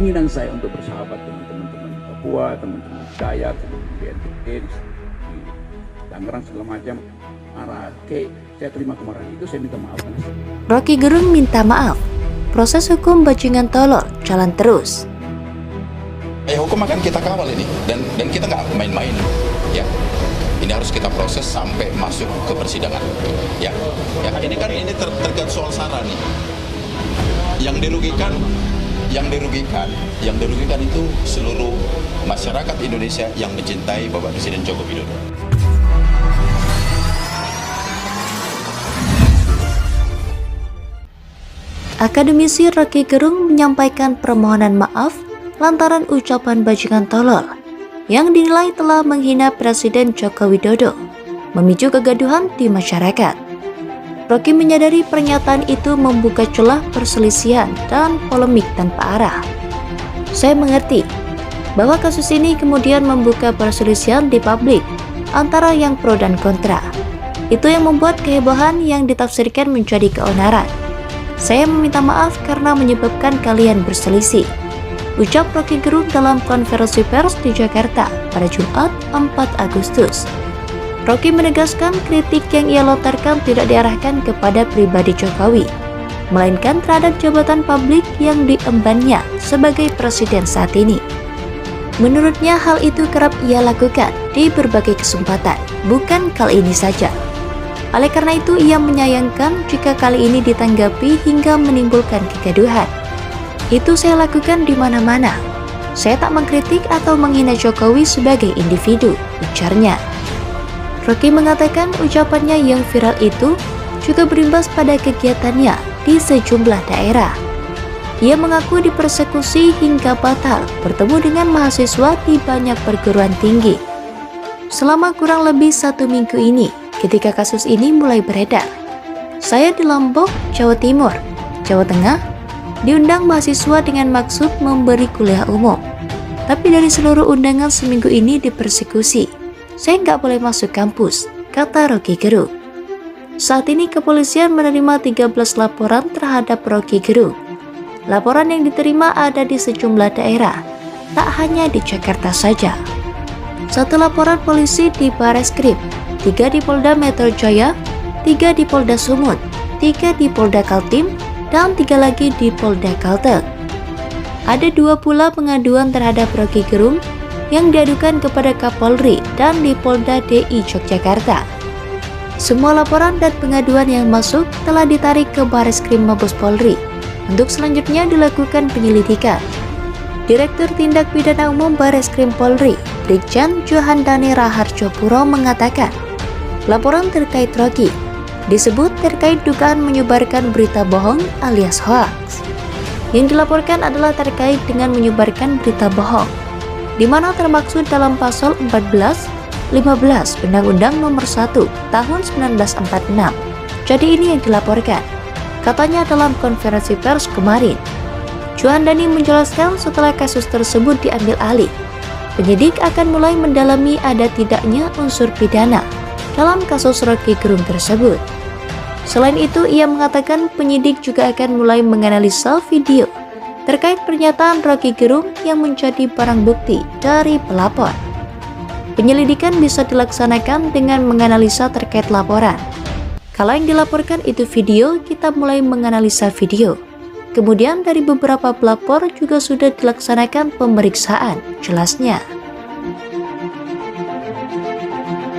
keinginan saya untuk bersahabat dengan teman-teman Papua, teman-teman Dayak, teman-teman BNPB di Tangerang segala macam, Merauke, saya terima kemarahan itu, saya minta maaf. Rocky Gerung minta maaf. Proses hukum bajingan tolol jalan terus. Hukum akan kita kawal ini dan kita nggak main-main, ya. Ini harus kita proses sampai masuk ke persidangan, ya. Ini kan terkait soal SARA nih. Yang dirugikan itu seluruh masyarakat Indonesia yang mencintai Bapak Presiden Joko Widodo. Akademisi Rocky Gerung menyampaikan permohonan maaf lantaran ucapan bajingan tolol yang dinilai telah menghina Presiden Joko Widodo, memicu kegaduhan di masyarakat. Rocky menyadari pernyataan itu membuka celah perselisihan dan polemik tanpa arah. Saya mengerti bahwa kasus ini kemudian membuka perselisihan di publik antara yang pro dan kontra. Itu yang membuat kehebohan yang ditafsirkan menjadi keonaran. Saya meminta maaf karena menyebabkan kalian berselisih, ucap Rocky Gerung dalam konferensi pers di Jakarta pada Jumat 4 Agustus. Rocky menegaskan kritik yang ia lontarkan tidak diarahkan kepada pribadi Jokowi, melainkan terhadap jabatan publik yang diembannya sebagai presiden saat ini. Menurutnya hal itu kerap ia lakukan di berbagai kesempatan, bukan kali ini saja. Oleh karena itu ia menyayangkan jika kali ini ditanggapi hingga menimbulkan kegaduhan. Itu saya lakukan di mana-mana. Saya tak mengkritik atau menghina Jokowi sebagai individu, ujarnya. Rocky mengatakan ucapannya yang viral itu juga berimbas pada kegiatannya di sejumlah daerah. Ia mengaku dipersekusi hingga batal bertemu dengan mahasiswa di banyak perguruan tinggi. Selama kurang lebih 1 minggu ini, ketika kasus ini mulai beredar, saya di Lombok, Jawa Timur, Jawa Tengah, diundang mahasiswa dengan maksud memberi kuliah umum. Tapi dari seluruh undangan seminggu ini dipersekusi. Saya nggak boleh masuk kampus, kata Rocky Gerung. Saat ini kepolisian menerima 13 laporan terhadap Rocky Gerung. Laporan yang diterima ada di sejumlah daerah, tak hanya di Jakarta saja. 1 laporan polisi di Bareskrim, 3 di Polda Metro Jaya, 3 di Polda Sumut, 3 di Polda Kaltim, dan 3 lagi di Polda Kalteng. Ada 2 pula pengaduan terhadap Rocky Gerung yang diadukan kepada Kapolri dan di Polda DI Yogyakarta. Semua laporan dan pengaduan yang masuk telah ditarik ke Bareskrim Mabes Polri untuk selanjutnya dilakukan penyelidikan. Direktur Tindak Pidana Umum Bareskrim Polri, Brigjen Johandani Raharjopuro mengatakan, laporan terkait Rocky disebut terkait dugaan menyebarkan berita bohong alias hoax. Yang dilaporkan adalah terkait dengan menyebarkan berita bohong, di mana termaksud dalam pasal 14, 15 Undang-Undang Nomor 1 Tahun 1946. Jadi ini yang dilaporkan, katanya dalam konferensi pers kemarin. Johandani menjelaskan setelah kasus tersebut diambil alih, penyidik akan mulai mendalami ada tidaknya unsur pidana dalam kasus Rocky Gerung tersebut. Selain itu, ia mengatakan penyidik juga akan mulai menganalisa video terkait pernyataan Rocky Gerung yang menjadi barang bukti dari pelapor. Penyelidikan bisa dilaksanakan dengan menganalisa terkait laporan. Kalau yang dilaporkan itu video, kita mulai menganalisa video. Kemudian dari beberapa pelapor juga sudah dilaksanakan pemeriksaan, jelasnya.